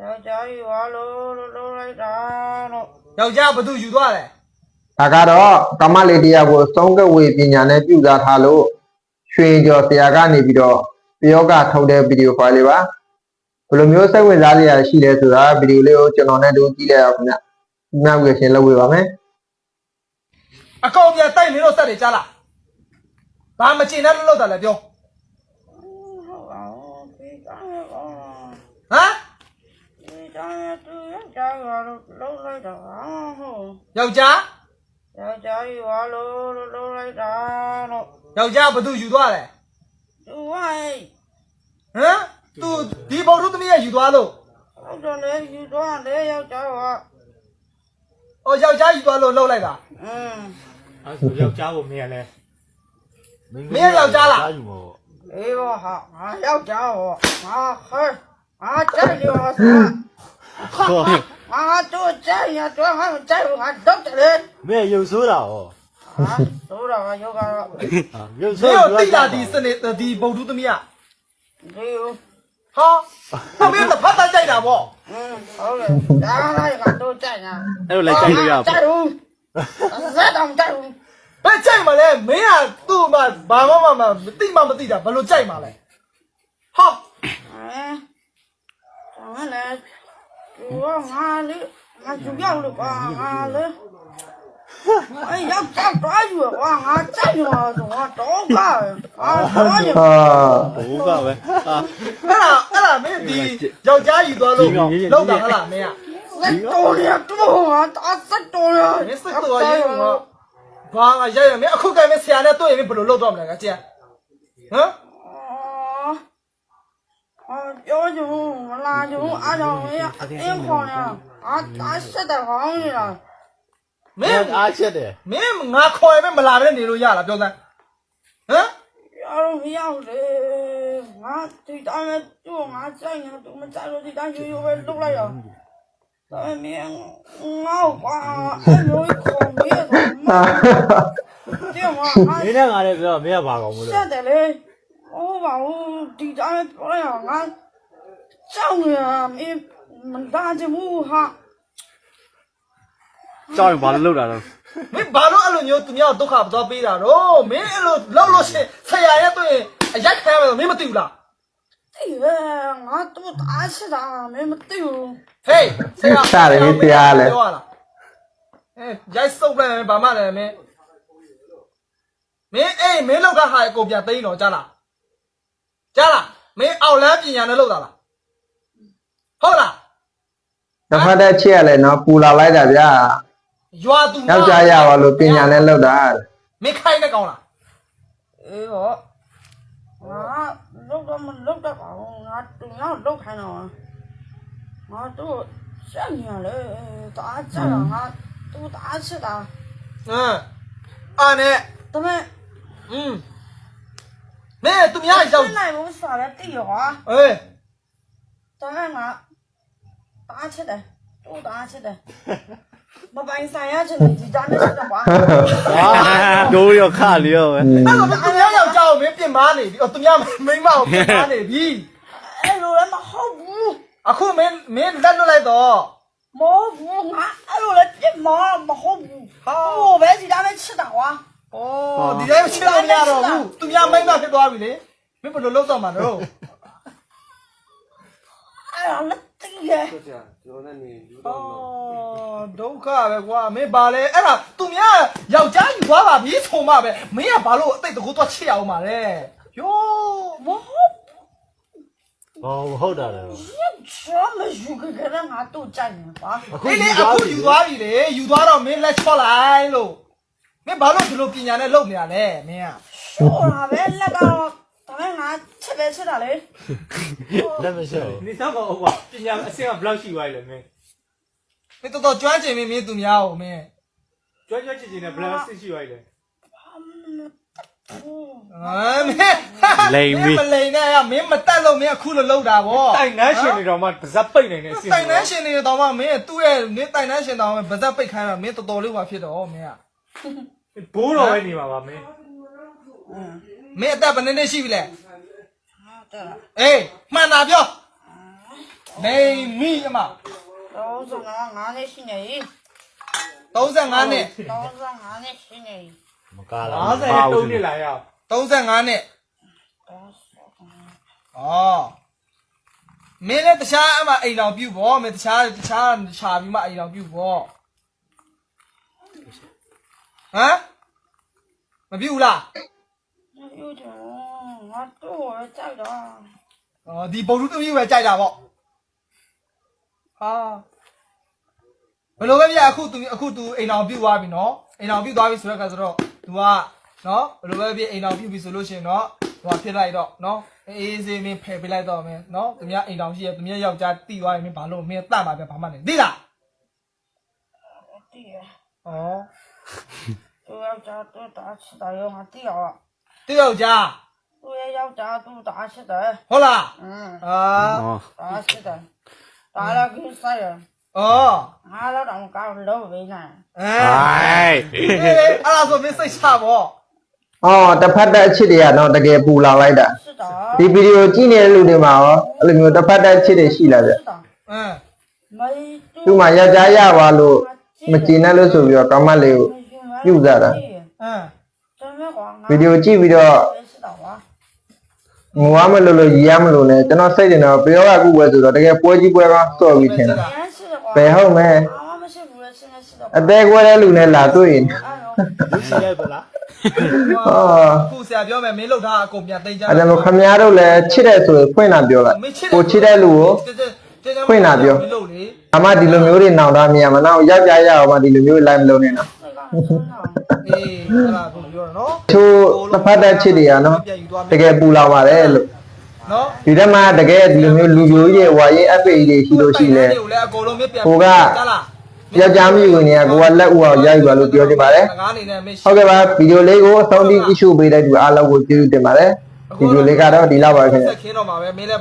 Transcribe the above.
ယောက်ျားဘသူယူသွားတယ်ဒါကတော့ကမလေးတရားကိုသုံးကဝေပညာနဲ့ပြုစားထားလို့ရွှေကျော်ဆရာကနေပြီးတော့ပြောကထုတ်တဲ့ဗီဒီယိုဖိုင်လေးပါဘယ်လိုမျိုးစိတ်ဝင်စားစရာရှိလဲဆိုတာဗီဒီယိုလေးကိုကျွန်တော်နဲ့တို့ကြည့်လိုက်အောင်ခင်ဗျနောက်ရရှင်လုပ်ဝေပါမယ်အကောင်ပြန်တိုက်နေတော့စက်တွေကြားလားဘာမကျင်တဲ့လို့တာလဲပြောဟမ်ယောက်ျားယူပါလို့လုံးလိုက်တာတော့ယောက်ျားဘသူယူသွားတယ်သူဝိုင်းဟမ်သူဒီဘုံတို့သမီးရယူသွားလို့ဟုတ်တယ်လေယူသွားတယ်ယောက်ျားကအော်ယောက်ျားယူသွားလို့လှုပ်လိုက်တာအဲ့ဆိုယောက်ျားကိုမင်းရလဲမင်းယောက်ျားလားယူမှာပေါ့အေးဟာငါယောက်ျားဟောငါဟဲ့ငါကြိုက်ရောဆိုငါတို့ကြိုက်ရတော့ငါကြိုက်ငါတော့တယ်လေမင်းရုပ်ဆိုးတာဟောဟာဆိုးတာကယောကတော့ရုပ်ဆိုးတိလာဒီစနေဒီဘုံသူသမီးอ่ะဒီဟာသမီးကဖတ်တကြိုက်တာပေါ့ဟုတ်တယ်ဒါလိုက်ကတော့ကြိုက်ညာအဲ့လိုလိုက်ကြိုက်လို့ရပါကြိုက်ဘူးဇက်တောင်ကြိုက်ဘူးဘယ်ကြိုက်မလဲမင်းကသူ့မှာဘာမှမသိမှမသိတာဘယ်လိုကြိုက်မှာလဲဟာဟမ်လည်းသူကငါလေးငါကြည့်ရလို့ပါငါလေး哎呀，这多远哇！俺这就我多高啊！多远？多高呗？啊！那没地，要加一多路，路到了没呀？那多了多啊，打死多了，没死多也有啊。光啊，也有没？口干没吃的多也没不如路多么那个姐。嗯？要求那就按照哎好呢，打死的好呢。မင်းအားချက်တယ်မင်းငါခေါ်ရမလာပဲနေလို့ရလားပြောစမ်းဟမ်ရတော့မရဘူးလေငါဒီတိုင်းနဲ့သူ့ငါကြိုက်နေသူမကြိုက်လို့ဒီတိုင်းရိုးရိုးပဲလုပ်လိုက်ရောဒါပေမဲ့ငါ့ကွာအဲ့လိုခေါ်ပြီးတော့တဲ့မမင်းနဲ့ငါလည်းပြောမင်းကဘာကောင်မလို့ဆက်တယ်လေဟုတ်ပါဘူးဒီတိုင်းနဲ့ပြောလိုက်အောင်ငါကြောက်နေတာမင်းမသားချင်ဘူးဟာကြောက်ရင်ဘာလို့လုပ်တာလဲမင်းဘာလို့အဲ့လိုမျိုးသူများဒုက္ခသွားပေးတာတော့မင်းအဲ့လိုလောက်လို့ရှင်ဆရာရဲ့တွေ့ရင်အရက်ခံရမယ်မင်းမသိဘူးလားသိပဲငါတို့အားချတာမင်းမသိဘူးဟေးဆရာစားတယ်ဆရာလဲရိုက်စုပ်လိုက်ဘာမှလည်းမင်းအေးမင်းလောက်ကဟာကိုပြန်သိန်းတော့ကြားလားမင်းအောက်လန်းပညာနဲ့လောက်တာလားဟုတ်လားတစ်ဖက်တည်းချစ်ရလဲနော်ပူလာလိုက်တာဗျာရွာသူယောက်ျားရပါလို့ပညာနဲ့လောက်တာမင်းခိုင်းနဲ့ကောင်းလားအေးဟောငါလောက်တော့မလောက်တော့ပါဘူးငါတူရောက်လောက်ခိုင်းတော့ငါတို့စက်ညာလေတအားကြတာငါသူတအားချစ်တာနဲ့တမဲမင်းသူများရောက်နိုင်ဘူးဆိုတာလည်းသိရောအေးတမဲငါတအားချစ်တယ်တို့တအားချစ်တယ်မပိုင်ဆိုင်ရချင်တယ်ဒီသားနဲ့ချစ်တယ်ကွာတို့ရောခလျောပဲအဲ့လိုသူများယောက်ျားကိုမင်းပြင်မာနေပြီသူများမိန်းမကိုပြင်မာနေပြီအဲ့လိုလည်းမဟုတ်ဘူးအခုမင်းလက်လွတ်လိုက်တော့မဟုတ်ဘူးငါအဲ့လိုလည်းပြင်မာမဟုတ်ဘူးဟိုပဲဒီသားနဲ့ချစ်တာကွာဩဒီတိုင်းချစ်လို့မရတော့ဘူးသူများမိန်းမဖြစ်သွားပြီလေမင်းဘယ်လိုလုပ်တော့မှာတော့အဲ့ဒါလည်းတကယ်ကျွန်တော်နဲ့နေယူတော့ဒုက္ခပဲကွာမင်းဘာလဲအဲ့ဒါသူများယောက်ျားယူသွားပါပြီဆိုမှပဲမင်းကဘာလို့အသိတကူတော့ချစ်ရအောင်ပါလဲယောမဟုတ်တာလေချမ်းမယူကြတဲ့ငါတို့ကြိုက်နေပါအခုယူသွားပြီလေယူသွားတော့မင်းလက်ချော့လိုက်လို့မင်းဘာလို့ဒီလိုပညာနဲ့လုပ်နေရလဲမင်းကရှော့တာပဲလက်ကတော့ဒါနဲ့ငါချက်ပဲချက်တာလေလက်မရှော့你上个我今年现在不老喜欢了没？你都转进没怎么样没？转进去呢，不老喜欢了。没累呢呀，没带了没哭了漏的不？带男性你知道吗？不是背的呢。带男性你知道吗？没对，没带男性的不是背开了，没多的话撇的哦没啊。不了你妈妈没？没带本来那戏不嘞？哎，慢拿票。နေမိအမ 35နဲ့ရှိနေပြီ 35နှစ် 35နဲ့ရှိနေပြီ မကားလား 53နှစ်လာရအောင် 35နှစ်ဩမင်းလည်းတခြားအမအိမ်တော်ပြုတ်ဗောမင်းတခြားခြာပြီးမှအိမ်တော်ပြုတ်ဗောဟမ်မပြုတ်လား ယူတယ်ငါတော့ကြိုက်တာ ဩဒီဘုံလူသမီးပဲကြိုက်တာဗောဟာဘယ်လိုပဲပြအခုသူအိမ်တော်ပြုတ်သွားပြီနော်အိမ်တော်ပြုတ်သွားပြီဆိုတော့ဆိုတော့ तू ကနော်ဘယ်လိုပဲပြအိမ်တော်ပြုတ်ပြီဆိုလို့ရှိရင်တော့ ဟိုဖြစ်လိုက်တော့နော်အေးစေးမင်းဖယ်ပေးလိုက်တော့မင်းနော်သူများအိမ်တော်ရှိရသူများယောက်ျားတီးသွားရင်မင်းဘာလို့မင်းတတ်မှာပဲဘာမှနေသိလား တည်ရ ဩ သူယောက်ျားသူတာချစ်တယ်ရောငါတည်ရော သူယောက်ျား သူရဲ့ယောက်ျားသူတာချစ်တယ် ဟုတ်လား အာ တာချစ်တယ်တာလည်းကိစ္စရ ဩ ငါတော့တော့ကောင်းလို့ပဲနာ အဲ ဟိုင်း အဲ့ဒါဆိုမင်းစိတ်ချပေါ့ အော်တစ်ဖက်သက်အချစ်တွေကတော့တကယ်ပူလောင်လိုက်တာ ချစ်တာ ဒီဗီဒီယိုကြည့်နေတဲ့လူတွေမှာရောအဲ့လိုမျိုးတစ်ဖက်သက်အချစ်တွေရှိလာဗျ ချစ်တာ အင်း မေး သူ့မှာယောက်ျားရပါလို့မကျေနပ်လို့ဆိုပြီးတော့ကောင်းမလေးကိုပြုတ်စားတာ အင်း ဗီဒီယိုကြည့်ပြီးတော့ ချစ်တာပါ ငိုရမလို့လို့ရည်ရမလို့နဲ့ကျွန်တော်စိတ်တင်တော့ပြောရခုပဲဆိုတော့တကယ်ပွဲကြီးပွဲကောင်းစော့ပြီးထင်တာ ရမ်းချစ်တယ်ကွာ ဘယ်ဟုတ်မဲ အာမရှိဘူးလေချစ်နေချစ်တော့ အသေးကွဲတဲ့လူနဲ့လာတွေ့ရင် လူရှိလိုက်ပါလား ခုဆရာပြောမယ်မင်းလှုပ်ထားအကုန်ပြန်သိမ်းကြ အဲ့ဒါမျိုးခမည်းတော်လည်းချစ်တယ်ဆိုရင်ဖွင့်လာပြောလိုက်ကိုချစ်တဲ့လူကို မင်းလှုပ်လေ အမဒီလိုမျိုးတွေနောင်တမြင်မှာနောက်ယောက်ျားရအောင်မဒီလိုမျိုးလိုက်မလုပ်နဲ့နော် အေးအဲ့ဒါကိုပြောတော့နော် ချိုးတစ်ဖက်သက်ချစ်တွေကနော်တကယ်ပူလောင်ပါတယ်လို့ နော် ဒီထဲမှာတကယ်ဒီလိုမျိုးလူမျိုးရဲ့ဝါရေးအပိတွေရှိလို့ရှိလဲ အကုန်လုံးမပြန် ကိုက ကြားလား ယောက်ျားမိဝင်နေကကိုကလက်ဥအောင်ရိုက်ပါလို့ပြောချင်ပါတယ် ငါးနေနဲ့မင်း ဟုတ်ကဲ့ပါဗီဒီယိုလေးကိုအဆုံးထိကြည့်ရှုပေးတဲ့သူအားလုံးကိုကျေးဇူးတင်ပါတယ်ဗီဒီယိုလေးကတော့ဒီလောက်ပါခင်ဗျာ ဆက်ခင်းတော့မှာပဲမင်းလည်း